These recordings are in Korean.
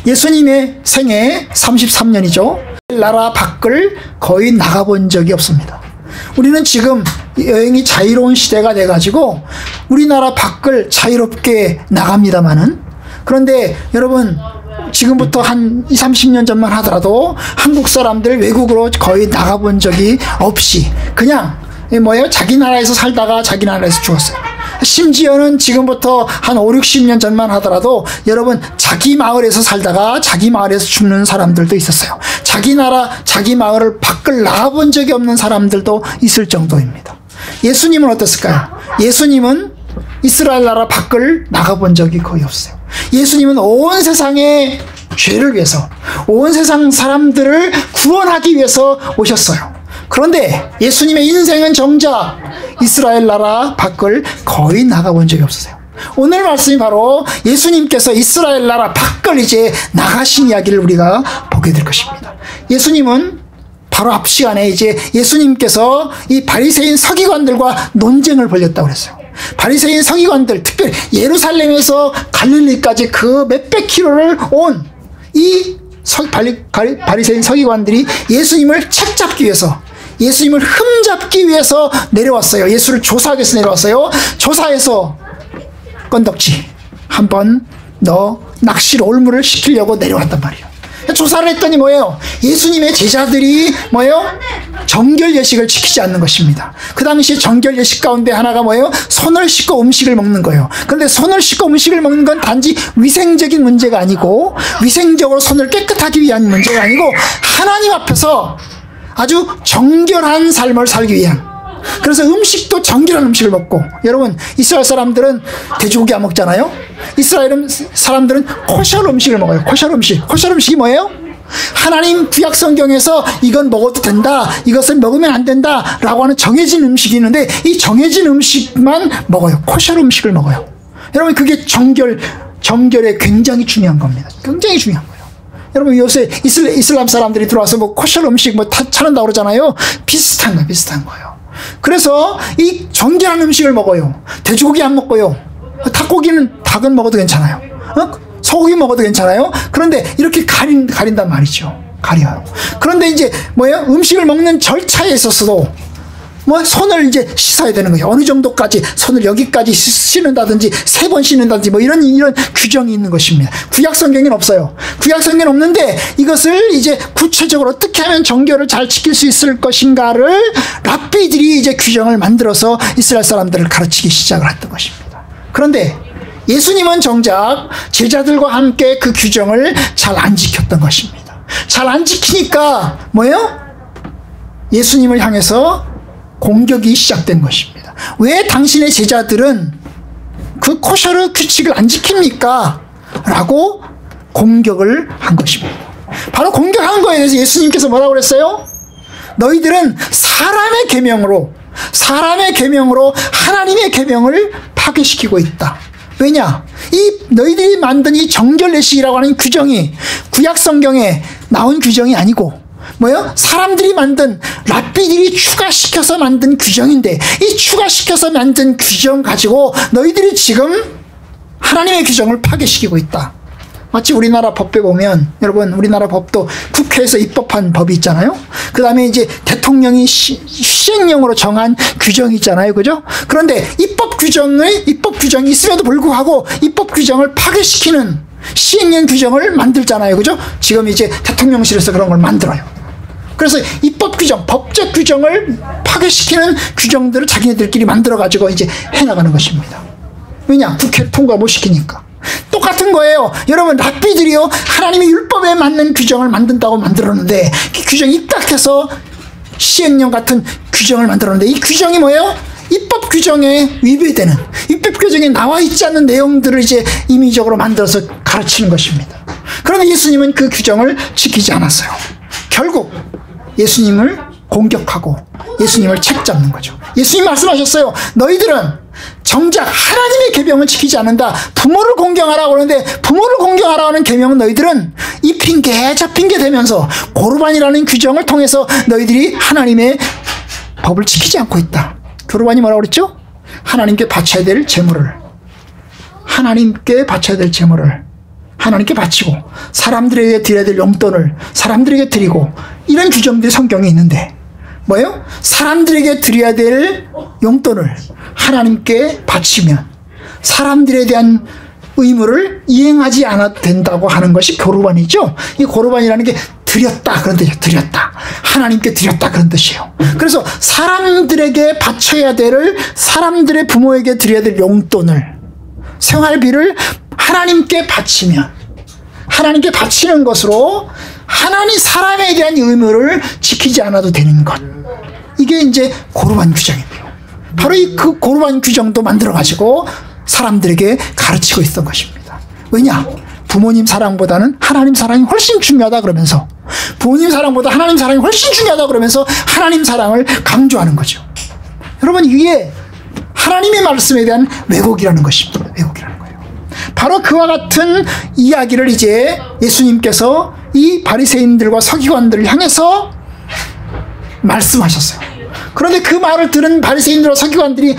예수님의 생애 33년이죠. 나라 밖을 거의 나가본 적이 없습니다. 우리는 지금 여행이 자유로운 시대가 돼가지고 우리나라 밖을 자유롭게 나갑니다만은, 그런데 여러분 지금부터 한 20, 30년 전만 하더라도 한국 사람들 외국으로 거의 나가본 적이 없이 그냥 자기 나라에서 살다가 자기 나라에서 죽었어요. 심지어는 지금부터 한 5, 60년 전만 하더라도 여러분 자기 마을에서 살다가 자기 마을에서 죽는 사람들도 있었어요. 자기 나라 자기 마을을 밖을 나가본 적이 없는 사람들도 있을 정도입니다. 예수님은 어땠을까요? 예수님은 이스라엘 나라 밖을 나가본 적이 거의 없어요. 예수님은 온 세상의 죄를 위해서, 온 세상 사람들을 구원하기 위해서 오셨어요. 그런데 예수님의 인생은 정작 이스라엘 나라 밖을 거의 나가본 적이 없으세요. 오늘 말씀이 바로 예수님께서 이스라엘 나라 밖을 이제 나가신 이야기를 우리가 보게 될 것입니다. 예수님은 바로 앞 시간에 이제 예수님께서 이 바리새인 서기관들과 논쟁을 벌였다고 그랬어요. 바리새인 서기관들, 특별히 예루살렘에서 갈릴리까지 그 몇백 킬로를 온 이 바리새인 서기관들이 예수님을 책잡기 위해서, 예수님을 흠잡기 위해서 내려왔어요. 예수를 조사하기 위해서 내려왔어요. 조사해서 건덕지 한번 낚시로 올무를 시키려고 내려왔단 말이에요. 조사를 했더니 뭐예요? 예수님의 제자들이 뭐예요? 정결 예식을 지키지 않는 것입니다. 그 당시 정결 예식 가운데 하나가 뭐예요? 손을 씻고 음식을 먹는 거예요. 그런데 손을 씻고 음식을 먹는 건 단지 위생적인 문제가 아니고, 위생적으로 손을 깨끗하기 위한 문제가 아니고, 하나님 앞에서 아주 정결한 삶을 살기 위한, 그래서 음식도 정결한 음식을 먹고, 여러분 이스라엘 사람들은 돼지고기 안 먹잖아요. 이스라엘 사람들은 코셔 음식을 먹어요. 코셔 음식. 코셔 음식이 뭐예요? 하나님 구약 성경에서 이건 먹어도 된다, 이것을 먹으면 안 된다 라고 하는 정해진 음식이 있는데, 이 정해진 음식만 먹어요. 코셔 음식을 먹어요. 여러분 그게 정결에 굉장히 중요한 겁니다. 굉장히 중요한 거예요. 여러분 요새 이슬람 사람들이 들어와서 뭐 코셔 음식 뭐 차른다고 그러잖아요. 비슷한 거예요. 그래서 이 정결한 음식을 먹어요. 돼지고기 안 먹고요. 닭은 먹어도 괜찮아요. 소고기 먹어도 괜찮아요. 그런데 이렇게 가린단 말이죠. 가려요. 그런데 이제 뭐예요? 음식을 먹는 절차에 있어서도 손을 이제 씻어야 되는 거예요. 어느 정도까지 손을 여기까지 씻는다든지 3번 씻는다든지 뭐 이런 규정이 있는 것입니다. 구약 성경에는 없어요. 구약 성경에는 없는데 이것을 이제 구체적으로 어떻게 하면 정결을 잘 지킬 수 있을 것인가를 랍비들이 이제 규정을 만들어서 이스라엘 사람들을 가르치기 시작을 했던 것입니다. 그런데 예수님은 정작 제자들과 함께 그 규정을 잘 안 지켰던 것입니다. 잘 안 지키니까 뭐예요? 예수님을 향해서 공격이 시작된 것입니다. 왜 당신의 제자들은 그 코셔르 규칙을 안 지킵니까? 라고 공격을 한 것입니다. 바로 공격한 거에 대해서 예수님께서 뭐라고 그랬어요? 너희들은 사람의 계명으로 하나님의 계명을 파괴시키고 있다. 왜냐? 이 너희들이 만든 이 정결례식이라고 하는 규정이 구약 성경에 나온 규정이 아니고 뭐요? 사람들이 만든, 랍비들이 추가시켜서 만든 규정인데, 이 추가시켜서 만든 규정 가지고 너희들이 지금 하나님의 규정을 파괴시키고 있다. 마치 우리나라 법에 보면, 여러분 우리나라 법도 국회에서 입법한 법이 있잖아요. 그 다음에 이제 대통령이 시행령으로 정한 규정이 있잖아요. 그죠? 그런데 입법 규정이 있음에도 불구하고 입법 규정을 파괴시키는 시행령 규정을 만들잖아요. 그죠? 지금 이제 대통령실에서 그런 걸 만들어요. 그래서 입법 규정, 법적 규정을 파괴시키는 규정들을 자기네들끼리 만들어가지고 이제 해나가는 것입니다. 왜냐? 국회를 통과 못 시키니까. 똑같은 거예요. 여러분, 랍비들이요, 하나님의 율법에 맞는 규정을 만든다고 만들었는데, 그 규정이 입각해서 시행령 같은 규정을 만들었는데, 이 규정이 뭐예요? 입법 규정에 위배되는, 입법 규정에 나와 있지 않는 내용들을 이제 임의적으로 만들어서 가르치는 것입니다. 그런데 예수님은 그 규정을 지키지 않았어요. 결국 예수님을 공격하고 예수님을 책잡는 거죠. 예수님 말씀하셨어요. 너희들은 정작 하나님의 계명을 지키지 않는다. 부모를 공경하라고 하는데, 부모를 공경하라고 하는 계명은 너희들은 이 핑계 저 핑계 대면서 고르반이라는 규정을 통해서 너희들이 하나님의 법을 지키지 않고 있다. 고르반이 뭐라고 그랬죠? 하나님께 바쳐야 될 제물을 하나님께 바치고 사람들에게 드려야 될 용돈을 사람들에게 드리고 이런 규정들이 성경에 있는데 뭐예요? 사람들에게 드려야 될 용돈을 하나님께 바치면 사람들에 대한 의무를 이행하지 않아도 된다고 하는 것이 고르반이죠. 이 고르반이라는 게 드렸다 그런 뜻이에요. 드렸다. 하나님께 드렸다 그런 뜻이에요. 그래서 사람들에게 바쳐야 될 사람들의 부모에게 드려야 될 용돈을 생활비를 하나님께 바치면 하나님께 바치는 것으로 하나님 사람에 대한 의무를 지키지 않아도 되는 것. 이게 이제 고르반 규정이에요. 바로 이 그 고르반 규정도 만들어가지고 사람들에게 가르치고 있던 것입니다. 왜냐? 부모님 사랑보다는 하나님 사랑이 훨씬 중요하다 그러면서 부모님 사랑보다 하나님 사랑이 훨씬 중요하다 그러면서 하나님 사랑을 강조하는 거죠. 여러분 이게 하나님의 말씀에 대한 왜곡이라는 것입니다. 왜곡이라는 거예요. 바로 그와 같은 이야기를 이제 예수님께서 이 바리새인들과 서기관들을 향해서 말씀하셨어요. 그런데 그 말을 들은 바리새인들과 서기관들이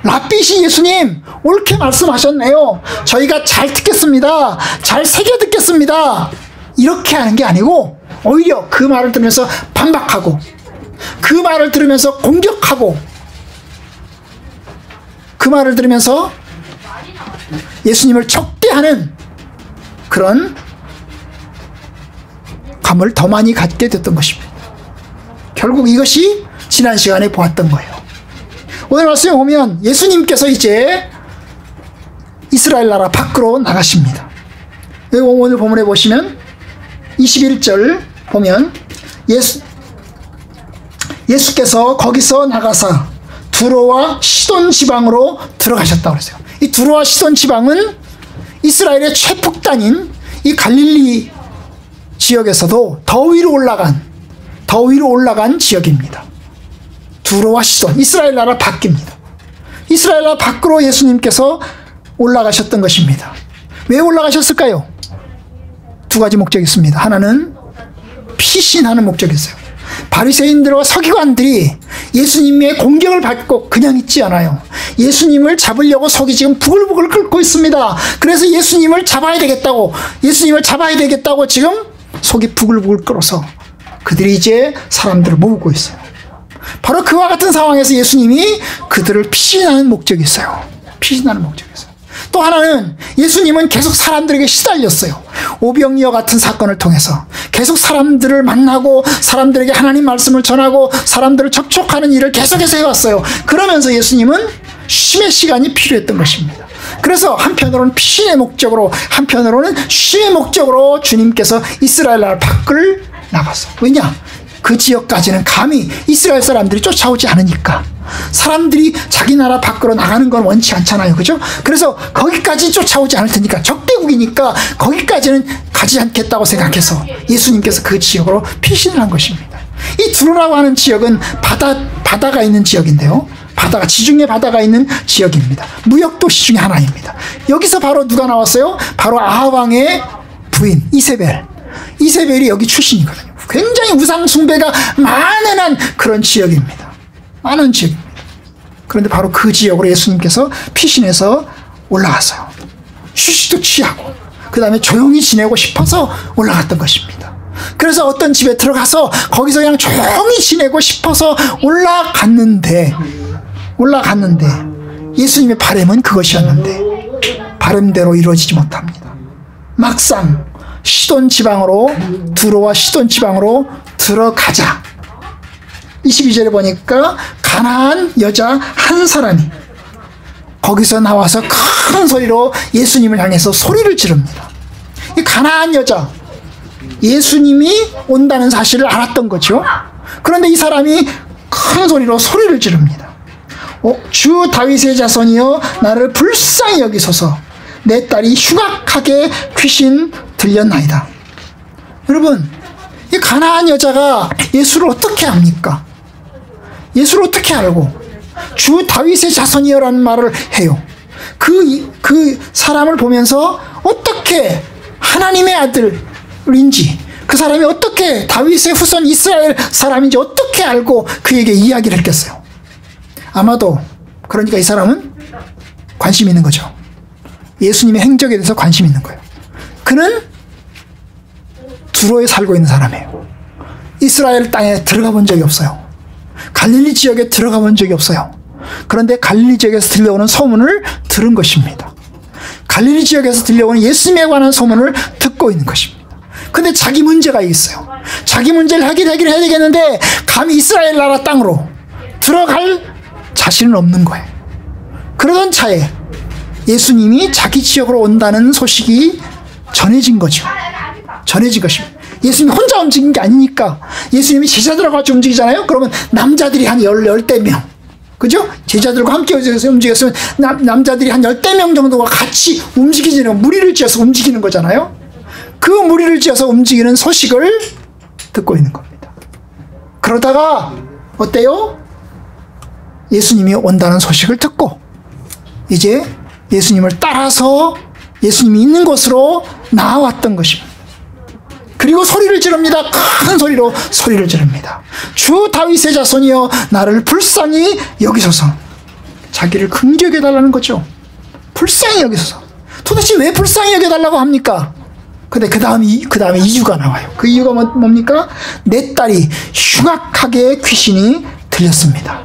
랍비시 예수님 옳게 말씀하셨네요. 저희가 잘 듣겠습니다. 잘 새겨 듣겠습니다. 이렇게 하는 게 아니고 오히려 그 말을 들으면서 반박하고 그 말을 들으면서 공격하고 그 말을 들으면서 예수님을 적대하는 그런 감을 더 많이 갖게 됐던 것입니다. 결국 이것이 지난 시간에 보았던 거예요. 오늘 말씀에 보면 예수님께서 이제 이스라엘 나라 밖으로 나가십니다. 오늘 본문에 보시면 21절 보면 예수께서 거기서 나가사 두로와 시돈 지방으로 들어가셨다고 그랬어요. 이 두로와 시돈 지방은 이스라엘의 최북단인 이 갈릴리 지역에서도 더 위로 올라간 지역입니다. 두로와 시돈, 이스라엘 나라 밖입니다. 이스라엘 나라 밖으로 예수님께서 올라가셨던 것입니다. 왜 올라가셨을까요? 두 가지 목적이 있습니다. 하나는 피신하는 목적이 있어요. 바리새인들과 서기관들이 예수님의 공격을 받고 그냥 있지 않아요. 예수님을 잡으려고 속이 지금 부글부글 끓고 있습니다. 그래서 예수님을 잡아야 되겠다고 지금 속이 부글부글 끓어서 그들이 이제 사람들을 모으고 있어요. 바로 그와 같은 상황에서 예수님이 그들을 피신하는 목적이 있어요. 피신하는 목적이 있어요. 또 하나는 예수님은 계속 사람들에게 시달렸어요. 오병이어 같은 사건을 통해서 계속 사람들을 만나고 사람들에게 하나님 말씀을 전하고 사람들을 접촉하는 일을 계속해서 해왔어요. 그러면서 예수님은 쉼의 시간이 필요했던 것입니다. 그래서 한편으로는 피신의 목적으로 한편으로는 쉼의 목적으로 주님께서 이스라엘 나라 밖을 나갔어요. 왜냐? 그 지역까지는 감히 이스라엘 사람들이 쫓아오지 않으니까. 사람들이 자기 나라 밖으로 나가는 건 원치 않잖아요. 그죠? 그래서 거기까지 쫓아오지 않을 테니까 적대국이니까 거기까지는 가지 않겠다고 생각해서 예수님께서 그 지역으로 피신을 한 것입니다. 이 두로라고 하는 지역은 바다가 있는 지역인데요. 지중해 바다가 있는 지역입니다. 무역도시 중에 하나입니다. 여기서 바로 누가 나왔어요? 바로 아합 왕의 부인 이세벨이 여기 출신이거든요. 굉장히 우상 숭배가 만연한 그런 지역입니다. 많은 지역입니다. 그런데 바로 그 지역으로 예수님께서 피신해서 올라갔어요. 휴식도 취하고 그 다음에 조용히 지내고 싶어서 올라갔던 것입니다. 그래서 어떤 집에 들어가서 거기서 그냥 조용히 지내고 싶어서 올라갔는데 예수님의 바람은 그것이었는데 바람대로 이루어지지 못합니다. 막상 두로와 시돈 지방으로 들어가자 22절에 보니까 가나안 여자 한 사람이 거기서 나와서 큰 소리로 예수님을 향해서 소리를 지릅니다. 이 가나안 여자, 예수님이 온다는 사실을 알았던 거죠. 그런데 이 사람이 큰 소리로 소리를 지릅니다. 주 다윗의 자손이여 나를 불쌍히 여기소서. 내 딸이 흉악하게 귀신 들렸나이다. 여러분, 이 가나안 여자가 예수를 어떻게 압니까? 예수를 어떻게 알고 주 다윗의 자손이여라는 말을 해요. 그 사람을 보면서 어떻게 하나님의 아들인지, 그 사람이 어떻게 다윗의 후손 이스라엘 사람인지 어떻게 알고 그에게 이야기를 했겠어요? 아마도 그러니까 이 사람은 관심 있는 거죠. 예수님의 행적에 대해서 관심이 있는 거예요. 그는 두로에 살고 있는 사람이에요. 이스라엘 땅에 들어가 본 적이 없어요. 갈릴리 지역에 들어가 본 적이 없어요. 그런데 갈릴리 지역에서 들려오는 소문을 들은 것입니다. 갈릴리 지역에서 들려오는 예수님에 관한 소문을 듣고 있는 것입니다. 근데 자기 문제가 있어요. 자기 문제를 해결해야 되겠는데 감히 이스라엘 나라 땅으로 들어갈 자신은 없는 거예요. 그러던 차에 예수님이 자기 지역으로 온다는 소식이 전해진 거죠. 전해진 것입니다. 예수님이 혼자 움직인 게 아니니까 예수님이 제자들하고 같이 움직이잖아요. 그러면 남자들이 한 10명, 그죠? 제자들과 함께 움직였으면 남자들이 한 10명 정도가 같이 움직이는, 무리를 지어서 움직이는 거잖아요. 그 무리를 지어서 움직이는 소식을 듣고 있는 겁니다. 그러다가 어때요? 예수님이 온다는 소식을 듣고 이제 예수님을 따라서 예수님이 있는 곳으로 나아왔던 것입니다. 그리고 소리를 지릅니다. 큰 소리로 소리를 지릅니다. 주 다윗의 자손이여 나를 불쌍히 여기소서. 자기를 긍휼히 여겨달라는 거죠. 불쌍히 여기소서. 도대체 왜 불쌍히 여겨달라고 합니까? 근데 그 다음에 이유가 나와요. 그 이유가 뭡니까? 내 딸이 흉악하게 귀신이 들렸습니다.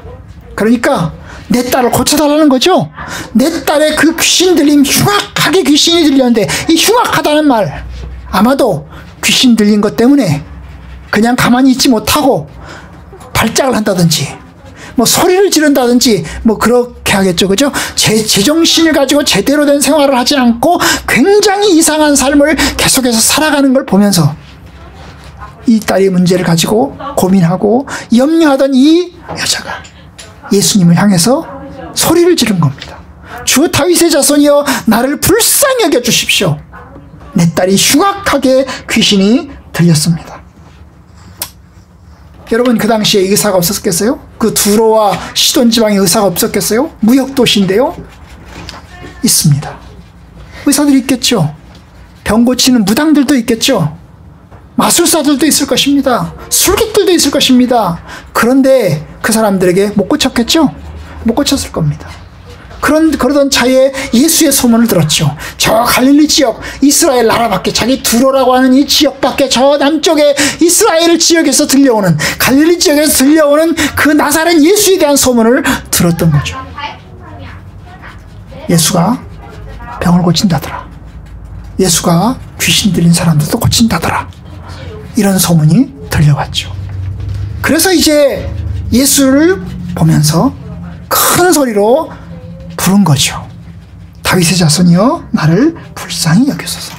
그러니까 내 딸을 고쳐달라는 거죠. 내 딸의 그 귀신 들림, 흉악하게 귀신이 들렸는데 이 흉악하다는 말, 아마도 귀신 들린 것 때문에 그냥 가만히 있지 못하고 발작을 한다든지 뭐 소리를 지른다든지 뭐 그렇게 하겠죠. 그죠? 제정신을 가지고 제대로 된 생활을 하지 않고 굉장히 이상한 삶을 계속해서 살아가는 걸 보면서 이 딸의 문제를 가지고 고민하고 염려하던 이 여자가 예수님을 향해서 소리를 지른 겁니다. 주 다윗의 자손이여 나를 불쌍히 여겨 주십시오. 내 딸이 흉악하게 귀신이 들렸습니다. 여러분, 그 당시에 의사가 없었겠어요? 그 두로와 시돈 지방에 의사가 없었겠어요? 무역도시인데요. 있습니다. 의사들이 있겠죠. 병 고치는 무당들도 있겠죠. 마술사들도 있을 것입니다. 술객들도 있을 것입니다. 그런데 그 사람들에게 못 고쳤겠죠? 못 고쳤을 겁니다. 그러던 차에 예수의 소문을 들었죠. 저 갈릴리 지역, 이스라엘 나라 밖에, 자기 두로라고 하는 이 지역 밖에, 저 남쪽에 이스라엘 지역에서 들려오는, 갈릴리 지역에서 들려오는 그 나사렛 예수에 대한 소문을 들었던 거죠. 예수가 병을 고친다더라. 예수가 귀신 들린 사람들도 고친다더라. 이런 소문이 들려왔죠. 그래서 이제 예수를 보면서 큰 소리로 부른 거죠. 다윗의 자손이여 나를 불쌍히 여기소서.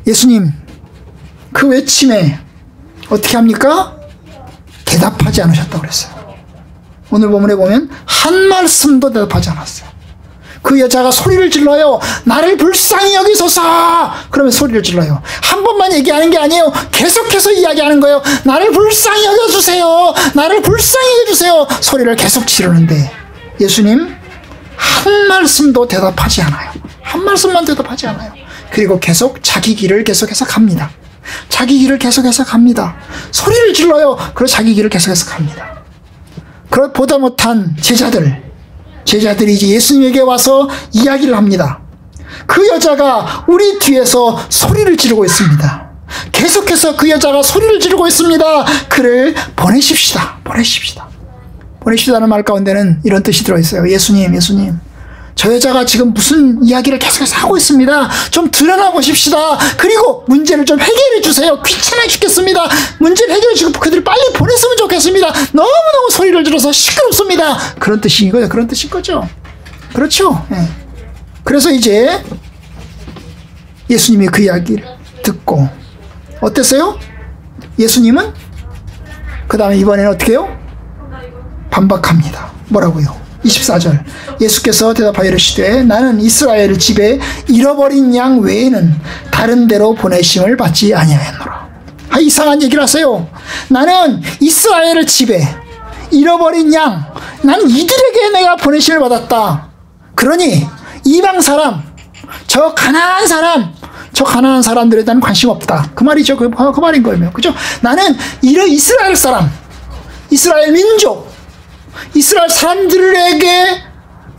예수님 그 외침에 어떻게 합니까? 대답하지 않으셨다고 그랬어요. 오늘 본문에 보면 한 말씀도 대답하지 않았어요. 그 여자가 소리를 질러요. 나를 불쌍히 여기소서. 그러면 소리를 질러요. 한 번만 얘기하는 게 아니에요. 계속해서 이야기하는 거예요. 나를 불쌍히 여겨주세요. 나를 불쌍히 여겨주세요. 소리를 계속 지르는데 예수님 한 말씀도 대답하지 않아요. 한 말씀만 대답하지 않아요. 그리고 계속 자기 길을 계속해서 갑니다. 자기 길을 계속해서 갑니다. 소리를 질러요. 그리고 자기 길을 계속해서 갑니다. 그걸 보다 못한 제자들이 이제 예수님에게 와서 이야기를 합니다. 그 여자가 우리 뒤에서 소리를 지르고 있습니다. 계속해서 그 여자가 소리를 지르고 있습니다. 그를 보내십시다. 보내십시다는 말 가운데는 이런 뜻이 들어있어요. 예수님, 저 여자가 지금 무슨 이야기를 계속해서 하고 있습니다. 좀 들여나 보십시다. 그리고 문제를 좀 해결해 주세요. 귀찮아 죽겠습니다. 문제를 해결해 주고 그들을 빨리 보냈으면 좋겠습니다. 너무너무 소리를 질러서 시끄럽습니다. 그런 뜻인 거죠. 그런 뜻인 거죠. 그렇죠. 네. 그래서 이제 예수님이 그 이야기를 듣고 어땠어요? 예수님은 그 다음에 이번에는 어떻게 해요? 반박합니다. 뭐라고요? 24절 예수께서 대답하여 이르시되 나는 이스라엘 집에 잃어버린 양 외에는 다른 데로 보내심을 받지 아니하였노라. 이상한 얘기를 하세요. 나는 이스라엘 집에 잃어버린 양, 나는 이들에게 내가 보내심을 받았다. 그러니 이방 사람, 저 가난한 사람들에 대한 관심 없다. 그 말이죠. 그 말인 거예요. 그죠? 나는 이스라엘 사람, 이스라엘 민족, 이스라엘 사람들에게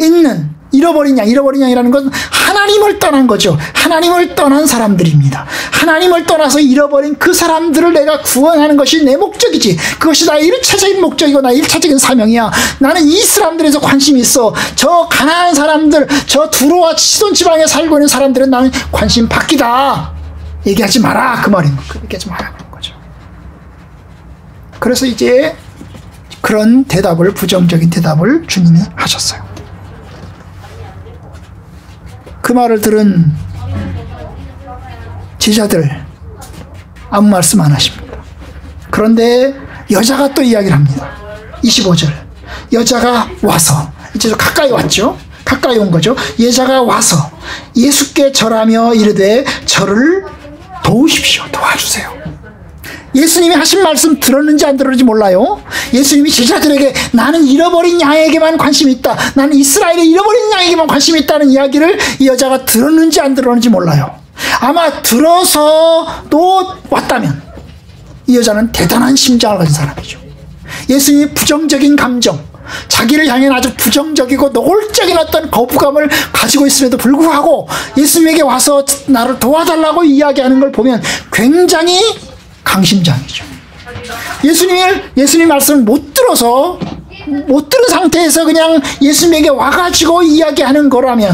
있는 잃어버린 양이라는 건 하나님을 떠난 거죠. 하나님을 떠난 사람들입니다. 하나님을 떠나서 잃어버린 그 사람들을 내가 구원하는 것이 내 목적이지. 그것이 나의 1차적인 목적이고 나의 1차적인 사명이야. 나는 이 사람들에서 관심이 있어. 저 가난한 사람들, 저 두로와 시돈 지방에 살고 있는 사람들은 나는 관심 밖이다. 얘기하지 마라. 그 말인 거예요. 얘기하지 마라. 그런 거죠. 그래서 이제 그런 대답을, 부정적인 대답을 주님이 하셨어요. 그 말을 들은 제자들 아무 말씀 안 하십니다. 그런데 여자가 또 이야기를 합니다. 25절. 여자가 와서, 이제 가까이 왔죠. 가까이 온 거죠. 여자가 와서 예수께 절하며 이르되 저를 도우십시오. 도와주세요. 예수님이 하신 말씀 들었는지 안 들었는지 몰라요. 예수님이 제자들에게 나는 잃어버린 양에게만 관심이 있다. 나는 이스라엘의 잃어버린 양에게만 관심이 있다는 이야기를 이 여자가 들었는지 안 들었는지 몰라요. 아마 들어서도 왔다면 이 여자는 대단한 심장을 가진 사람이죠. 예수님이 부정적인 감정, 자기를 향해 아주 부정적이고 노골적인 어떤 거부감을 가지고 있음에도 불구하고 예수님에게 와서 나를 도와달라고 이야기하는 걸 보면 굉장히 강심장이죠. 예수님 말씀을 못 들은 상태에서 그냥 예수님에게 와가지고 이야기하는 거라면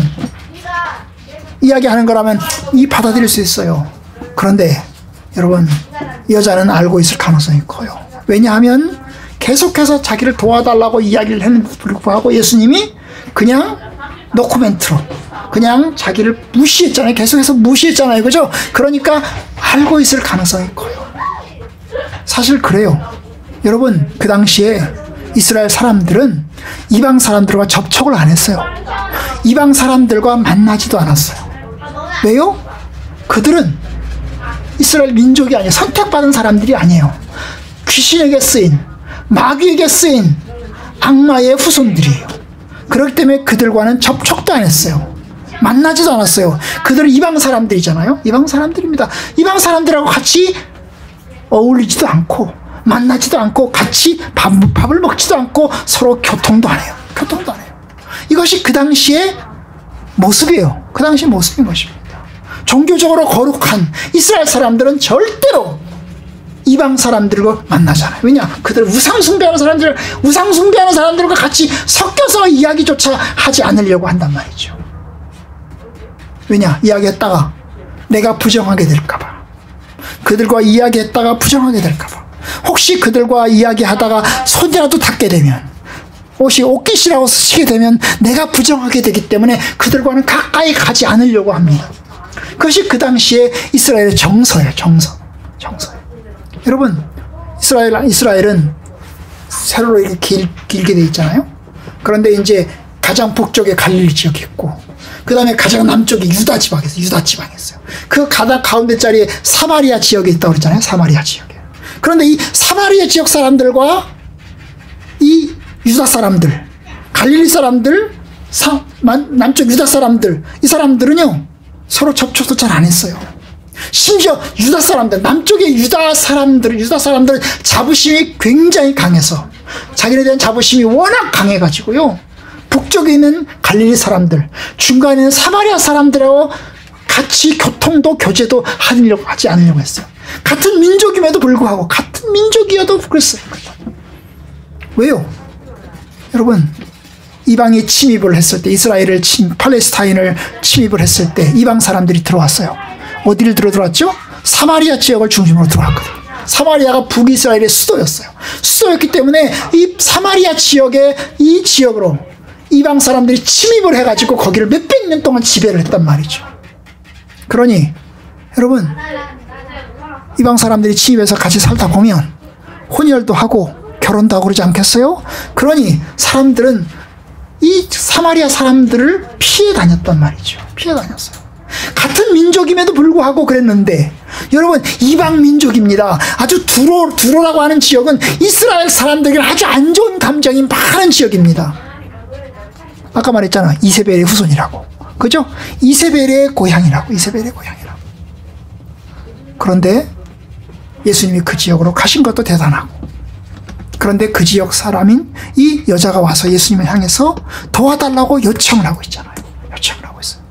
이 받아들일 수 있어요. 그런데 여러분, 여자는 알고 있을 가능성이 커요. 왜냐하면 계속해서 자기를 도와달라고 이야기를 했는데도 불구하고 예수님이 그냥 노코멘트로 그냥 자기를 무시했잖아요. 계속해서 무시했잖아요. 그죠? 그러니까 알고 있을 가능성이 커요. 사실 그래요. 여러분, 그 당시에 이스라엘 사람들은 이방 사람들과 접촉을 안 했어요. 이방 사람들과 만나지도 않았어요. 왜요? 그들은 이스라엘 민족이 아니에요. 선택받은 사람들이 아니에요. 귀신에게 쓰인, 마귀에게 쓰인 악마의 후손들이에요. 그렇기 때문에 그들과는 접촉도 안 했어요. 만나지도 않았어요. 그들은 이방 사람들이잖아요. 이방 사람들입니다. 이방 사람들하고 같이 어울리지도 않고 만나지도 않고 같이 밥을 먹지도 않고 서로 교통도 안 해요. 이것이 그 당시의 모습이에요. 그 당시의 모습인 것입니다. 종교적으로 거룩한 이스라엘 사람들은 절대로 이방 사람들과 만나잖아요. 왜냐? 그들 우상 숭배하는 사람들과 같이 섞여서 이야기조차 하지 않으려고 한단 말이죠. 왜냐? 이야기했다가 내가 부정하게 될까봐. 그들과 이야기했다가 부정하게 될까봐. 혹시 그들과 이야기하다가 손이라도 닿게 되면, 혹시 옷깃이라고 쓰시게 되면 내가 부정하게 되기 때문에 그들과는 가까이 가지 않으려고 합니다. 그것이 그 당시에 이스라엘의 정서예요. 정서. 여러분, 이스라엘은 세로로 이렇게 길게 돼 있잖아요. 그런데 이제 가장 북쪽에 갈릴리 지역이 있고, 그 다음에 가장 남쪽에 유다 지방이 있어요. 그 가운데 자리에 사마리아 지역에 있다고 그랬잖아요. 사마리아 지역에. 그런데 이 사마리아 지역 사람들과 이 유다 사람들, 갈릴리 사람들, 남쪽 유다 사람들, 이 사람들은요, 서로 접촉도 잘 안 했어요. 심지어 유다 사람들, 남쪽의 유다 사람들은 자부심이 굉장히 강해서, 자기에 대한 자부심이 워낙 강해가지고요, 북쪽에 있는 갈릴리 사람들, 중간에 있는 사마리아 사람들하고 같이 교통도 교제도 하지 않으려고 했어요. 같은 민족임에도 불구하고, 같은 민족이어도 그랬어요. 왜요? 여러분, 이방이 침입을 했을 때, 팔레스타인을 침입을 했을 때 이방 사람들이 들어왔어요. 어디를 들어왔죠? 사마리아 지역을 중심으로 들어왔거든요. 사마리아가 북이스라엘의 수도였어요. 수도였기 때문에 이 사마리아 지역에, 이 지역으로 이방 사람들이 침입을 해가지고 거기를 몇백 년 동안 지배를 했단 말이죠. 그러니 여러분, 이방 사람들이 침입해서 같이 살다 보면 혼혈도 하고 결혼도 하고 그러지 않겠어요? 그러니 사람들은 이 사마리아 사람들을 피해 다녔단 말이죠. 피해 다녔어요. 같은 민족임에도 불구하고 그랬는데, 여러분, 이방 민족입니다. 아주 두로라고 하는 지역은 이스라엘 사람들에게 아주 안 좋은 감정이 많은 지역입니다. 아까 말했잖아, 이세벨의 후손이라고. 그죠? 이세벨의 고향이라고. 그런데 예수님이 그 지역으로 가신 것도 대단하고, 그런데 그 지역 사람인 이 여자가 와서 예수님을 향해서 도와달라고 요청을 하고 있잖아요. 요청을 하고 있어요.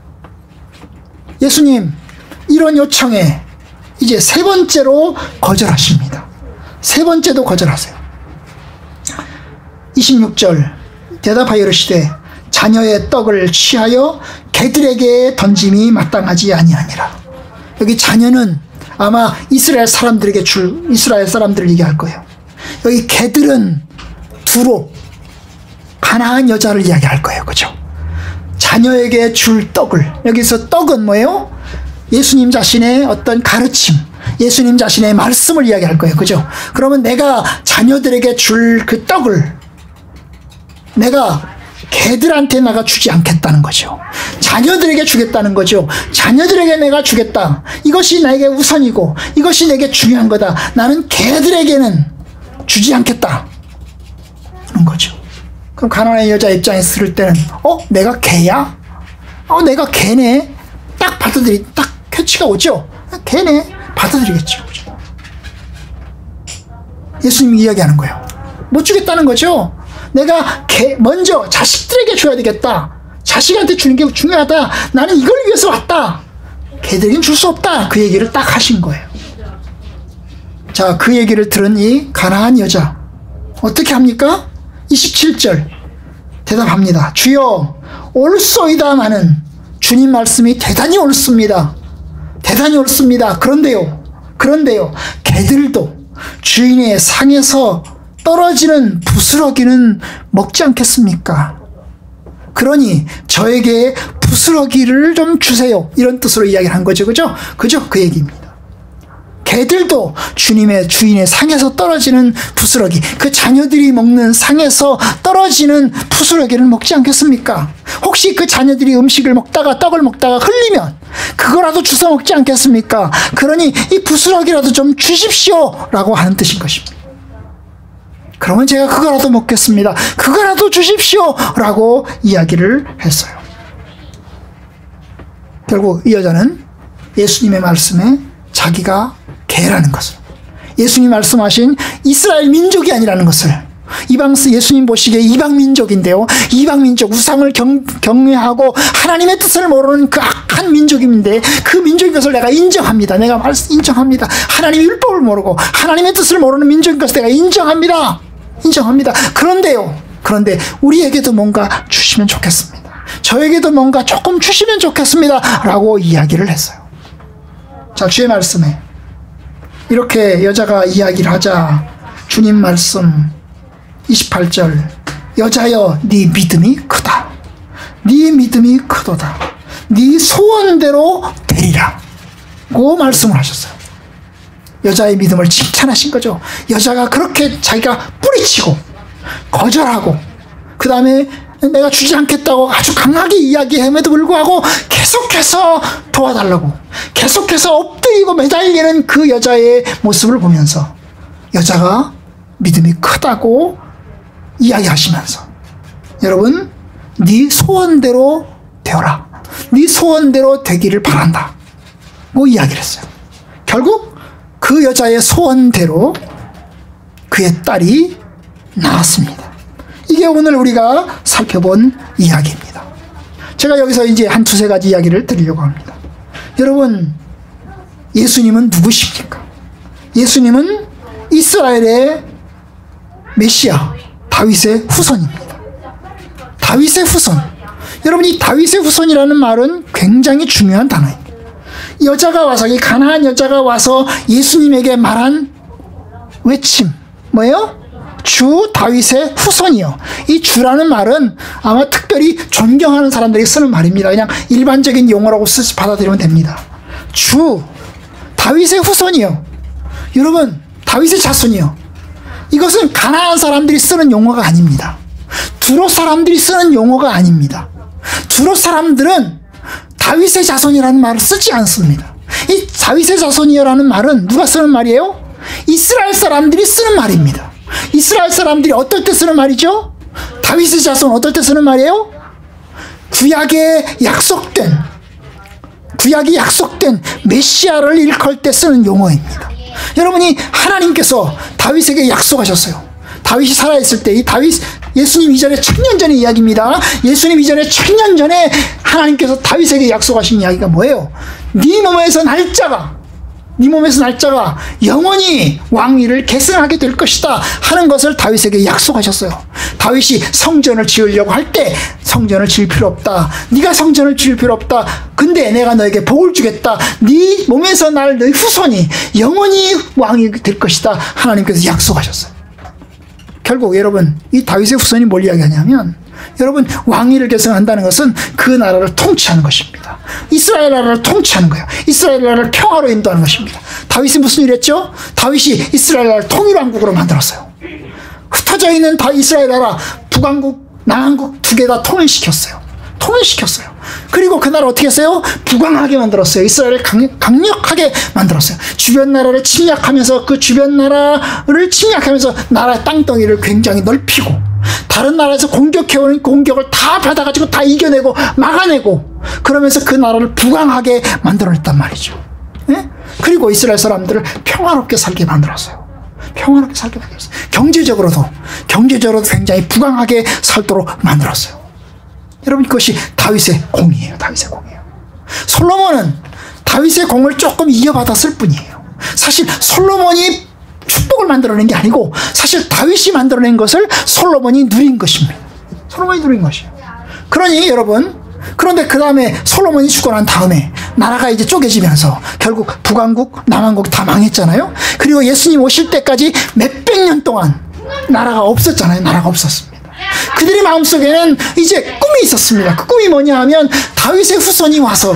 예수님, 이런 요청에 이제 세 번째로 거절하십니다. 세 번째도 거절하세요. 26절, 대답하여 이르시되 자녀의 떡을 취하여 개들에게 던짐이 마땅하지 아니하니라. 여기 자녀는 아마 이스라엘 사람들을 얘기할 거예요. 여기 개들은 두로 가나안 여자를 이야기할 거예요. 그죠? 자녀에게 줄 떡을, 여기서 떡은 뭐예요? 예수님 자신의 어떤 가르침, 예수님 자신의 말씀을 이야기할 거예요. 그죠? 그러면 내가 자녀들에게 줄 그 떡을 내가 개들한테 내가 주지 않겠다는 거죠. 자녀들에게 주겠다는 거죠. 자녀들에게 내가 주겠다. 이것이 나에게 우선이고 이것이 내게 중요한 거다. 나는 개들에게는 주지 않겠다. 그런 거죠. 그럼 가나안의 여자 입장에서 들을 때는 내가 개야? 내가 개네? 딱 캐치가 오죠? 개네? 받아들이겠죠. 예수님이 이야기하는 거예요. 못 주겠다는 거죠. 내가 먼저 자식들에게 줘야 되겠다. 자식한테 주는 게 중요하다. 나는 이걸 위해서 왔다. 걔들에겐 줄 수 없다. 그 얘기를 딱 하신 거예요. 자, 그 얘기를 들은 이 가나안 여자 어떻게 합니까? 27절 대답합니다. 주여, 옳소이다마는, 주님 말씀이 대단히 옳습니다. 대단히 옳습니다. 그런데요, 개들도 주인의 상에서 떨어지는 부스러기는 먹지 않겠습니까? 그러니 저에게 부스러기를 좀 주세요. 이런 뜻으로 이야기를 한 거죠. 그죠? 그 얘기입니다. 개들도 주인의 상에서 떨어지는 부스러기, 그 자녀들이 먹는 상에서 떨어지는 부스러기를 먹지 않겠습니까? 혹시 그 자녀들이 음식을 먹다가 떡을 먹다가 흘리면 그거라도 주워 먹지 않겠습니까? 그러니 이 부스러기라도 좀 주십시오 라고 하는 뜻인 것입니다. 그러면 제가 그거라도 먹겠습니다. 그거라도 주십시오 라고 이야기를 했어요. 결국 이 여자는 예수님의 말씀에 자기가 개라는 것을, 예수님 말씀하신 이스라엘 민족이 아니라는 것을, 예수님 보시기에 이방 민족인데요, 이방 민족, 우상을 경외하고 하나님의 뜻을 모르는 그 악한 민족인데 그 민족인 것을 내가 인정합니다. 인정합니다. 하나님의 율법을 모르고 하나님의 뜻을 모르는 민족인 것을 내가 인정합니다. 그런데 우리에게도 뭔가 주시면 좋겠습니다. 저에게도 뭔가 조금 주시면 좋겠습니다 라고 이야기를 했어요. 자, 주의 말씀에 이렇게 여자가 이야기를 하자 주님 말씀 28절, 여자여 네 믿음이 크다. 네 믿음이 크도다. 네 소원대로 되리라 고 말씀을 하셨어요. 여자의 믿음을 칭찬하신 거죠. 여자가 그렇게 자기가 뿌리치고 거절하고 그 다음에 내가 주지 않겠다고 아주 강하게 이야기함에도 불구하고 계속해서 도와달라고 계속해서 엎드리고 매달리는 그 여자의 모습을 보면서 여자가 믿음이 크다고 이야기하시면서, 여러분, 네 소원대로 되어라, 네 소원대로 되기를 바란다 고 이야기를 했어요. 결국 그 여자의 소원대로 그의 딸이 나왔습니다. 이게 오늘 우리가 살펴본 이야기입니다. 제가 여기서 이제 한 두세 가지 이야기를 드리려고 합니다. 여러분, 예수님은 누구십니까? 예수님은 이스라엘의 메시아, 다윗의 후손입니다. 다윗의 후손. 여러분, 이 다윗의 후손이라는 말은 굉장히 중요한 단어입니다. 여자가 와서, 이 가나안 여자가 와서 예수님에게 말한 외침, 뭐예요? 주 다윗의 후손이요. 이 주라는 말은 아마 특별히 존경하는 사람들이 쓰는 말입니다. 그냥 일반적인 용어라고 받아들이면 됩니다. 주, 다윗의 후손이요. 여러분, 다윗의 자손이요. 이것은 가나안 사람들이 쓰는 용어가 아닙니다. 두로 사람들이 쓰는 용어가 아닙니다. 두로 사람들은 다윗의 자손이라는 말을 쓰지 않습니다. 이 다윗의 자손이라는 말은 누가 쓰는 말이에요? 이스라엘 사람들이 쓰는 말입니다. 이스라엘 사람들이 어떨 때 쓰는 말이죠? 다윗의 자손 어떨 때 쓰는 말이에요? 구약이 약속된 메시아를 일컬 때 쓰는 용어입니다. 여러분이 하나님께서 다윗에게 약속하셨어요. 다윗이 살아있을 때, 이 다윗, 예수님 이전에 1000년 전의 이야기입니다. 예수님 이전에 1000년 전에 하나님께서 다윗에게 약속하신 이야기가 뭐예요? 네 몸에서 날짜가 영원히 왕위를 계승하게 될 것이다 하는 것을 다윗에게 약속하셨어요. 다윗이 성전을 지으려고 할 때 성전을 지을 필요 없다. 네가 성전을 지을 필요 없다. 근데 내가 너에게 복을 주겠다. 네 몸에서 날 너의 후손이 영원히 왕이 될 것이다. 하나님께서 약속하셨어요. 결국 여러분, 이 다윗의 후손이 뭘 이야기하냐면, 여러분, 왕위를 계승한다는 것은 그 나라를 통치하는 것입니다. 이스라엘 나라를 통치하는 거예요. 이스라엘 나라를 평화로 인도하는 것입니다. 다윗이 무슨 일 했죠? 다윗이 이스라엘 나라를 통일왕국으로 만들었어요. 흩어져 있는 이스라엘 나라, 북왕국, 남왕국 두 개 다 통일시켰어요. 그리고 그 나라 어떻게 했어요? 부강하게 만들었어요. 이스라엘을 강력하게 만들었어요. 주변 나라를 침략하면서, 그 주변 나라를 침략하면서 나라의 땅덩이를 굉장히 넓히고, 다른 나라에서 공격해오는 공격을 다 받아가지고 다 이겨내고 막아내고, 그러면서 그 나라를 부강하게 만들어냈단 말이죠. 네? 그리고 이스라엘 사람들을 평화롭게 살게 만들었어요. 경제적으로도 굉장히 부강하게 살도록 만들었어요. 여러분, 그것이 다윗의 공이에요. 솔로몬은 다윗의 공을 조금 이어받았을 뿐이에요. 사실 솔로몬이 축복을 만들어낸 게 아니고, 사실 다윗이 만들어낸 것을 솔로몬이 누린 것입니다. 그러니 여러분, 그런데 그 다음에 솔로몬이 죽고 난 다음에 나라가 이제 쪼개지면서 결국 북왕국, 남왕국 다 망했잖아요. 그리고 예수님 오실 때까지 몇백 년 동안 나라가 없었잖아요. 그들의 마음속에는 이제 꿈이 있었습니다. 그 꿈이 뭐냐 하면, 다윗의 후손이 와서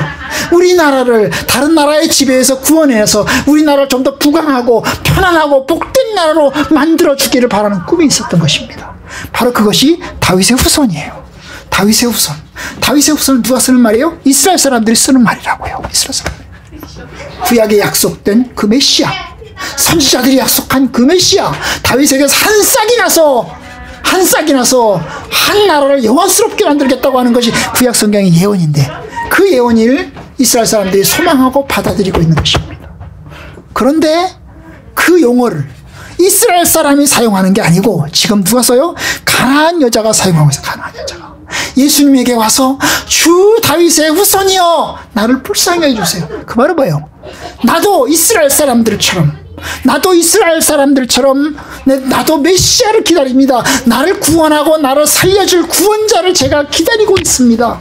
우리나라를 다른 나라의 지배에서 구원해서 우리나라를 좀 더 부강하고 편안하고 복된 나라로 만들어주기를 바라는 꿈이 있었던 것입니다. 바로 그것이 다윗의 후손이에요. 다윗의 후손은 누가 쓰는 말이에요? 이스라엘 사람들이 쓰는 말이라고요. 구약에 약속된 그 메시아, 선지자들이 약속한 그 메시아, 다윗에게서 한 싹이 나서 한 나라를 영원스럽게 만들겠다고 하는 것이 구약 성경의 예언인데, 그 예언을 이스라엘 사람들이 소망하고 받아들이고 있는 것입니다. 그런데 그 용어를 이스라엘 사람이 사용하는 게 아니고 지금 누가 써요? 가나안 여자가 사용하고 있어요. 예수님에게 와서 주 다윗의 후손이여 나를 불쌍히 해주세요. 그 말은 뭐예요? 나도 이스라엘 사람들처럼 나도 메시아를 기다립니다. 나를 구원하고 나를 살려줄 구원자를 제가 기다리고 있습니다.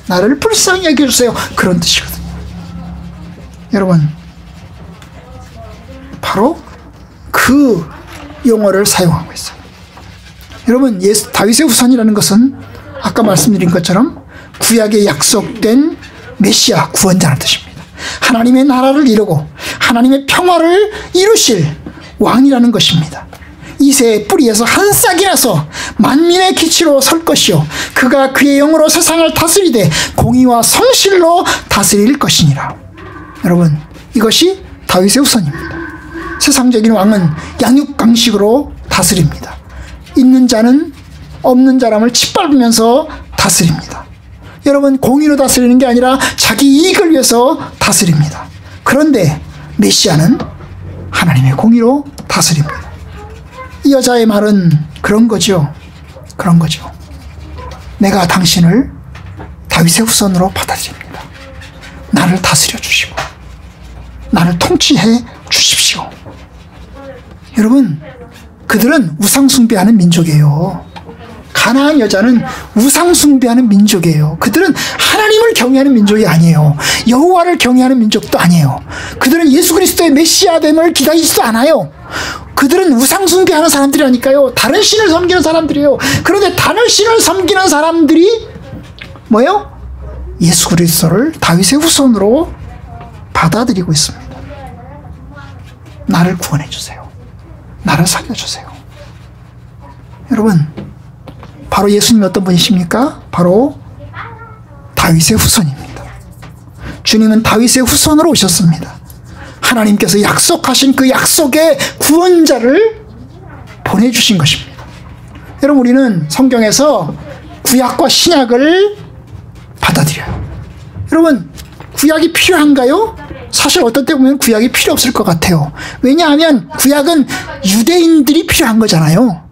나를 불쌍히 여겨주세요. 그런 뜻이거든요. 여러분, 바로 그 용어를 사용하고 있어요. 여러분, 다윗의 후손이라는 것은 아까 말씀드린 것처럼 구약에 약속된 메시아, 구원자라는 뜻입니다. 하나님의 나라를 이루고 하나님의 평화를 이루실 왕이라는 것입니다. 이새의 뿌리에서 한 싹이 나서 만민의 기치로 설 것이요 그가 그의 영으로 세상을 다스리되 공의와 성실로 다스릴 것이니라. 여러분, 이것이 다윗의 후손입니다. 세상적인 왕은 양육강식으로 다스립니다. 있는 자는 없는 사람을 짓밟으면서 다스립니다. 여러분, 공의로 다스리는 게 아니라 자기 이익을 위해서 다스립니다. 그런데 메시아는 하나님의 공의로 다스립니다. 이 여자의 말은 그런 거죠. 내가 당신을 다윗의 후손으로 받아들입니다. 나를 다스려 주시고 나를 통치해 주십시오. 여러분, 그들은 우상 숭배하는 민족이에요. 가나안 여자는 우상 숭배하는 민족이에요. 그들은 하나님을 경외하는 민족이 아니에요. 여호와를 경외하는 민족도 아니에요. 그들은 예수 그리스도의 메시아됨을 기다리지도 않아요. 그들은 우상 숭배하는 사람들이라니까요. 다른 신을 섬기는 사람들이에요. 그런데 다른 신을 섬기는 사람들이 뭐예요? 예수 그리스도를 다윗의 후손으로 받아들이고 있습니다. 나를 구원해 주세요. 나를 살려주세요. 여러분, 바로 예수님이 어떤 분이십니까? 바로 다윗의 후손입니다. 주님은 다윗의 후손으로 오셨습니다. 하나님께서 약속하신 그 약속의 구원자를 보내주신 것입니다. 여러분, 우리는 성경에서 구약과 신약을 받아들여요. 여러분, 구약이 필요한가요? 사실 어떤 때 보면 구약이 필요 없을 것 같아요. 왜냐하면 구약은 유대인들이 필요한 거잖아요.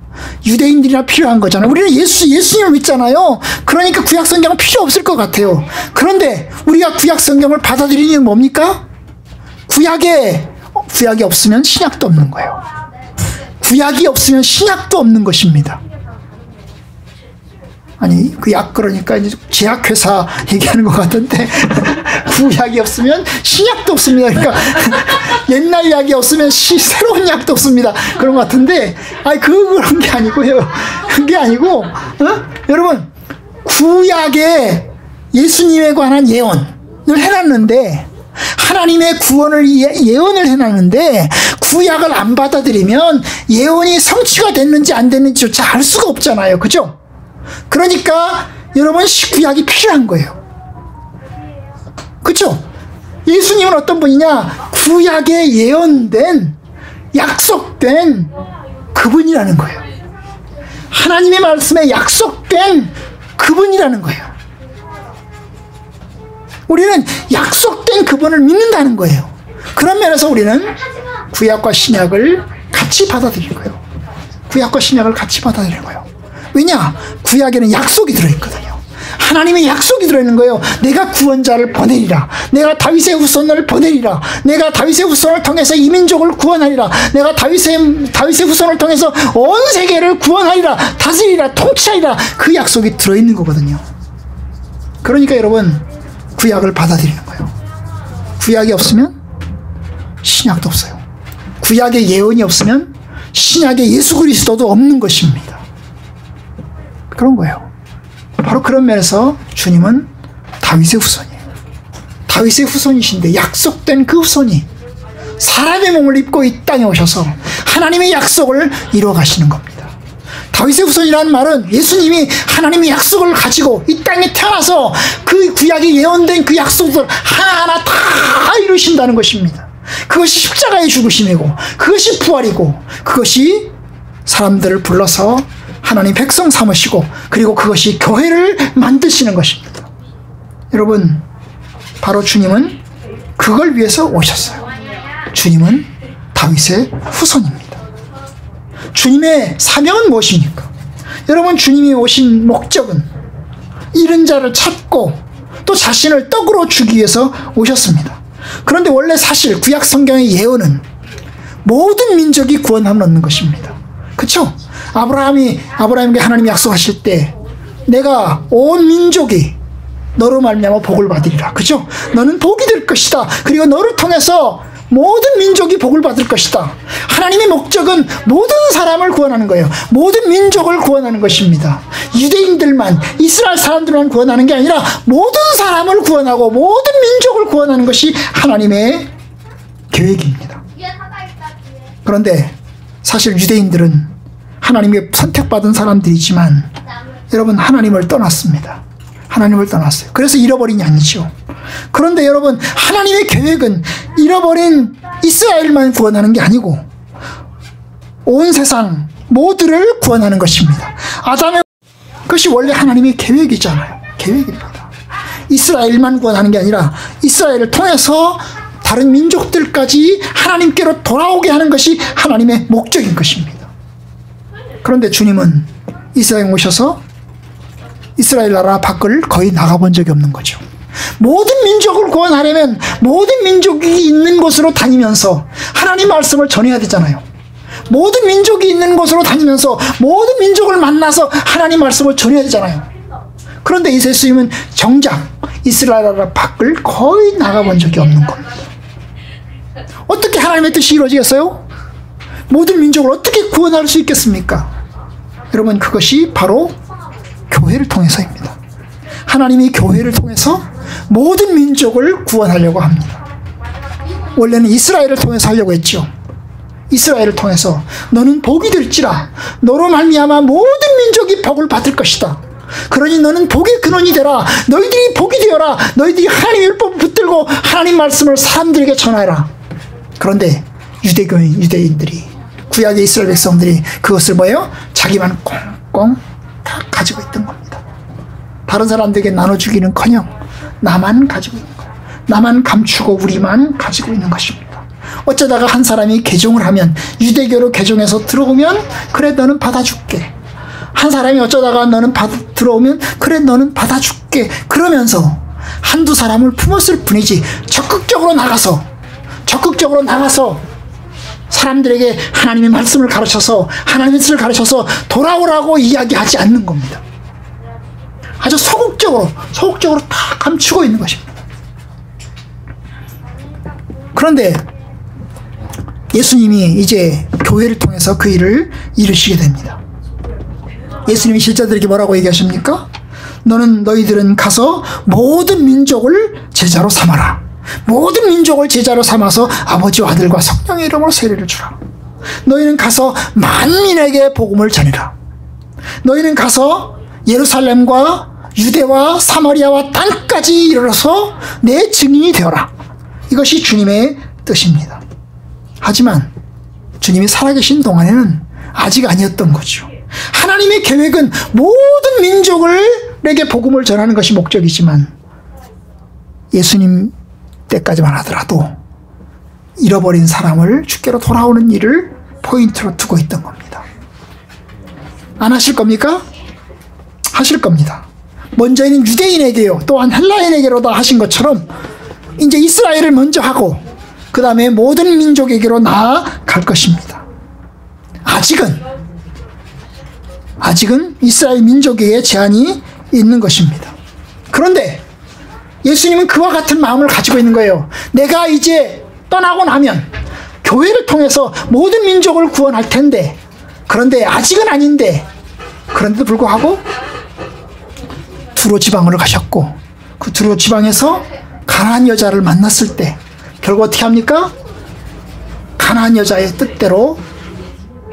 유대인들이나 필요한 거잖아요. 우리는 예수님을 믿잖아요. 그러니까 구약 성경은 필요 없을 것 같아요. 그런데 우리가 구약 성경을 받아들이는 이유는 뭡니까? 구약이 없으면 신약도 없는 거예요. 구약이 없으면 신약도 없는 것입니다. 아니, 구약 그러니까 이제 제약회사 얘기하는 것 같은데 구약이 없으면 신약도 없습니다. 그러니까 옛날 약이 없으면 새로운 약도 없습니다. 그런 것 같은데, 아니 그런 게 아니고요. 그게 아니고, 여러분, 구약에 예수님에 관한 예언을 해놨는데, 하나님의 구원을 예언을 해놨는데 구약을 안 받아들이면 예언이 성취가 됐는지 안 됐는지조차 알 수가 없잖아요. 그죠? 그러니까 여러분, 구약이 필요한 거예요. 그죠? 예수님은 어떤 분이냐? 구약에 예언된, 약속된 그분이라는 거예요. 하나님의 말씀에 약속된 그분이라는 거예요. 우리는 약속된 그분을 믿는다는 거예요. 그런 면에서 우리는 구약과 신약을 같이 받아들이는 거예요. 구약과 신약을 같이 받아들이는 거예요. 왜냐? 구약에는 약속이 들어있거든요. 하나님의 약속이 들어있는 거예요. 내가 구원자를 보내리라. 내가 다윗의 후손을 보내리라. 내가 다윗의 후손을 통해서 이민족을 구원하리라. 내가 다윗의 후손을 통해서 온 세계를 구원하리라. 다스리라. 통치하리라. 그 약속이 들어있는 거거든요. 그러니까 여러분, 구약을 받아들이는 거예요. 구약이 없으면 신약도 없어요. 구약의 예언이 없으면 신약의 예수 그리스도도 없는 것입니다. 그런 거예요. 바로 그런 면에서 주님은 다윗의 후손이에요. 다윗의 후손이신데 약속된 그 후손이 사람의 몸을 입고 이 땅에 오셔서 하나님의 약속을 이루어 가시는 겁니다. 다윗의 후손이라는 말은 예수님이 하나님의 약속을 가지고 이 땅에 태어나서 그 구약에 예언된 그 약속을 하나하나 다 이루신다는 것입니다. 그것이 십자가의 죽으심이고, 그것이 부활이고, 그것이 사람들을 불러서 하나님 백성 삼으시고, 그리고 그것이 교회를 만드시는 것입니다. 여러분, 바로 주님은 그걸 위해서 오셨어요. 주님은 다윗의 후손입니다. 주님의 사명은 무엇입니까? 여러분, 주님이 오신 목적은 잃은 자를 찾고 또 자신을 떡으로 주기 위해서 오셨습니다. 그런데 원래 사실 구약 성경의 예언은 모든 민족이 구원함을 얻는 것입니다. 그렇죠? 아브라함에게 하나님이 약속하실 때 내가 온 민족이 너로 말미암아 복을 받으리라. 그렇죠? 너는 복이 될 것이다. 그리고 너를 통해서 모든 민족이 복을 받을 것이다. 하나님의 목적은 모든 사람을 구원하는 거예요. 모든 민족을 구원하는 것입니다. 유대인들만, 이스라엘 사람들만 구원하는 게 아니라 모든 사람을 구원하고 모든 민족을 구원하는 것이 하나님의 계획입니다. 그런데 사실 유대인들은 하나님의 선택받은 사람들이지만 여러분, 하나님을 떠났습니다. 하나님을 떠났어요. 그래서 잃어버린 양이죠. 그런데 여러분, 하나님의 계획은 잃어버린 이스라엘만 구원하는 게 아니고 온 세상 모두를 구원하는 것입니다. 아담의 그것이 원래 하나님의 계획이잖아요. 계획입니다. 이스라엘만 구원하는 게 아니라 이스라엘을 통해서 다른 민족들까지 하나님께로 돌아오게 하는 것이 하나님의 목적인 것입니다. 그런데 주님은 이스라엘에 오셔서 이스라엘 나라 밖을 거의 나가본 적이 없는 거죠. 모든 민족을 구원하려면 모든 민족이 있는 곳으로 다니면서 하나님 말씀을 전해야 되잖아요. 모든 민족이 있는 곳으로 다니면서 모든 민족을 만나서 하나님 말씀을 전해야 되잖아요. 그런데 예수님은 정작 이스라엘 나라 밖을 거의 나가본 적이 없는 겁니다. 어떻게 하나님의 뜻이 이루어지겠어요? 모든 민족을 어떻게 구원할 수 있겠습니까? 여러분, 그것이 바로 교회를 통해서입니다. 하나님이 교회를 통해서 모든 민족을 구원하려고 합니다. 원래는 이스라엘을 통해서 하려고 했죠. 이스라엘을 통해서 너는 복이 될지라, 너로 말미암아 모든 민족이 복을 받을 것이다. 그러니 너는 복의 근원이 되라. 너희들이 복이 되어라. 너희들이 하나님의 율법을 붙들고 하나님 말씀을 사람들에게 전하라. 그런데 유대인들이, 구약의 이스라엘 백성들이 그것을 뭐예요? 자기만 꽁꽁 다 가지고 있던 겁니다. 다른 사람들에게 나눠주기는커녕 나만 가지고 있는 거예요. 나만 감추고 우리만 가지고 있는 것입니다. 어쩌다가 한 사람이 개종을 하면, 유대교로 개종해서 들어오면 그래 너는 받아줄게. 한 사람이 어쩌다가 너는 들어오면 그래 너는 받아줄게. 그러면서 한두 사람을 품었을 뿐이지 적극적으로 나가서 사람들에게 하나님의 말씀을 가르쳐서 하나님의 뜻을 가르쳐서 돌아오라고 이야기하지 않는 겁니다. 아주 소극적으로 다 감추고 있는 것입니다. 그런데 예수님이 이제 교회를 통해서 그 일을 이루시게 됩니다. 예수님이 실자들에게 뭐라고 얘기하십니까? 너희들은 가서 모든 민족을 제자로 삼아라. 모든 민족을 제자로 삼아서 아버지와 아들과 성령의 이름으로 세례를 주라. 너희는 가서 만민에게 복음을 전해라. 너희는 가서 예루살렘과 유대와 사마리아와 땅까지 이르러서 내 증인이 되어라. 이것이 주님의 뜻입니다. 하지만 주님이 살아계신 동안에는 아직 아니었던 거죠. 하나님의 계획은 모든 민족에게 복음을 전하는 것이 목적이지만 예수님 때까지만 하더라도 잃어버린 사람을 주께로 돌아오는 일을 포인트로 두고 있던 겁니다. 안 하실 겁니까? 하실 겁니다. 먼저는 유대인에게요, 또한 헬라인에게로 다 하신 것처럼 이제 이스라엘을 먼저 하고 그 다음에 모든 민족에게로 나아갈 것입니다. 아직은 이스라엘 민족에게 제한이 있는 것입니다. 그런데 예수님은 그와 같은 마음을 가지고 있는 거예요. 내가 이제 떠나고 나면 교회를 통해서 모든 민족을 구원할 텐데, 그런데 아직은 아닌데, 그런데도 불구하고 두로 지방으로 가셨고, 그 두로 지방에서 가나안 여자를 만났을 때 결국 어떻게 합니까? 가나안 여자의 뜻대로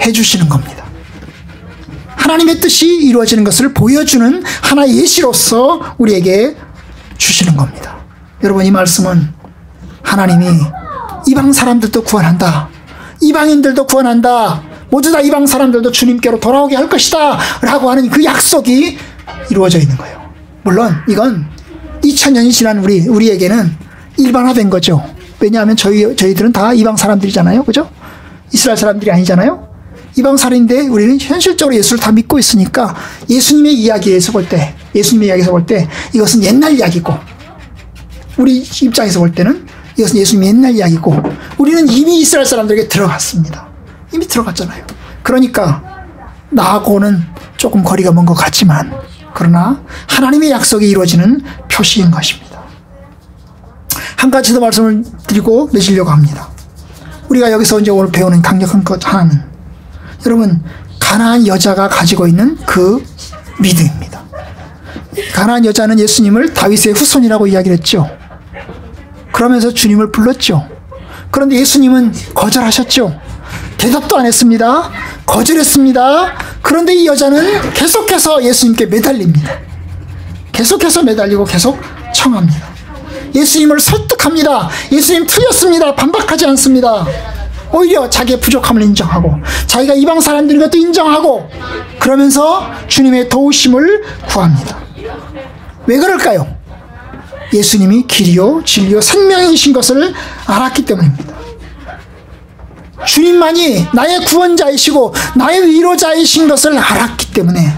해주시는 겁니다. 하나님의 뜻이 이루어지는 것을 보여주는 하나의 예시로서 우리에게 주시는 겁니다. 여러분, 이 말씀은 하나님이 이방 사람들도 구원한다, 이방인들도 구원한다, 모두 다 이방 사람들도 주님께로 돌아오게 할 것이다 라고 하는 그 약속이 이루어져 있는 거예요. 물론 이건 2000년이 지난 우리에게는 일반화된 거죠. 왜냐하면 저희들은 다 이방 사람들이잖아요. 그죠? 이스라엘 사람들이 아니잖아요. 이방 사람인데 우리는 현실적으로 예수를 다 믿고 있으니까 예수님의 이야기에서 볼 때 이것은 옛날 이야기고, 우리 입장에서 볼 때는 이것은 예수님의 옛날 이야기고, 우리는 이미 이스라엘 사람들에게 들어갔습니다. 이미 들어갔잖아요. 그러니까 나하고는 조금 거리가 먼 것 같지만, 그러나 하나님의 약속이 이루어지는 표시인 것입니다. 한 가지 더 말씀을 드리고 내시려고 합니다. 우리가 여기서 이제 오늘 배우는 강력한 것 하나는, 여러분, 가나안 여자가 가지고 있는 그 믿음입니다. 가나안 여자는 예수님을 다윗의 후손이라고 이야기를 했죠. 그러면서 주님을 불렀죠. 그런데 예수님은 거절하셨죠. 대답도 안 했습니다. 거절했습니다. 그런데 이 여자는 계속해서 예수님께 매달립니다. 계속해서 매달리고 계속 청합니다. 예수님을 설득합니다. 예수님 틀렸습니다. 반박하지 않습니다. 오히려 자기의 부족함을 인정하고 자기가 이방 사람들인 것도 인정하고, 그러면서 주님의 도우심을 구합니다. 왜 그럴까요? 예수님이 길이요 진리요 생명이신 것을 알았기 때문입니다. 주님만이 나의 구원자이시고 나의 위로자이신 것을 알았기 때문에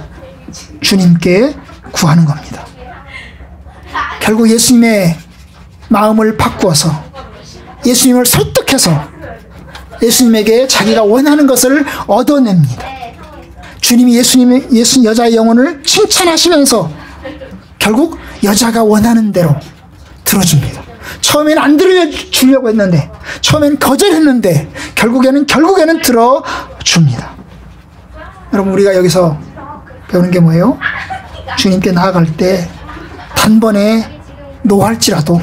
주님께 구하는 겁니다. 결국 예수님의 마음을 바꾸어서 예수님을 설득해서 예수님에게 자기가 원하는 것을 얻어냅니다. 주님이 예수 여자의 영혼을 칭찬하시면서 결국 여자가 원하는 대로 들어줍니다. 처음엔 안 들어주려고 했는데, 처음엔 거절했는데 결국에는 들어줍니다. 여러분, 우리가 여기서 배우는 게 뭐예요? 주님께 나아갈 때 단번에 노할지라도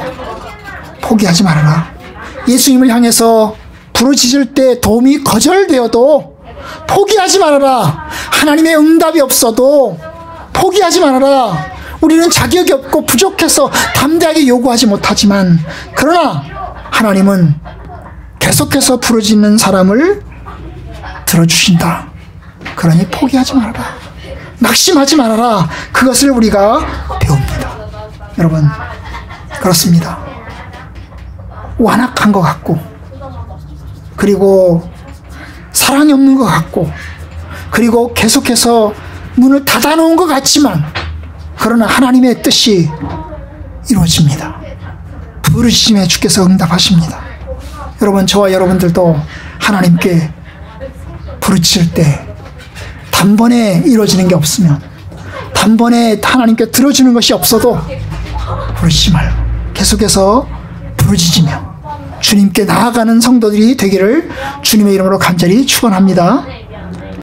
포기하지 말아라. 예수님을 향해서 부르짖을 때 도움이 거절되어도 포기하지 말아라. 하나님의 응답이 없어도 포기하지 말아라. 우리는 자격이 없고 부족해서 담대하게 요구하지 못하지만, 그러나 하나님은 계속해서 부르짖는 사람을 들어주신다. 그러니 포기하지 말아라. 낙심하지 말아라. 그것을 우리가 배웁니다. 여러분, 그렇습니다. 완악한 것 같고 그리고 사랑이 없는 것 같고, 그리고 계속해서 문을 닫아놓은 것 같지만, 그러나 하나님의 뜻이 이루어집니다. 부르심에 주께서 응답하십니다. 여러분, 저와 여러분들도 하나님께 부르칠 때 단번에 이루어지는 게 없으면, 단번에 하나님께 들어주는 것이 없어도 부르지 말고 계속해서 부르짖으며 주님께 나아가는 성도들이 되기를 주님의 이름으로 간절히 축원합니다.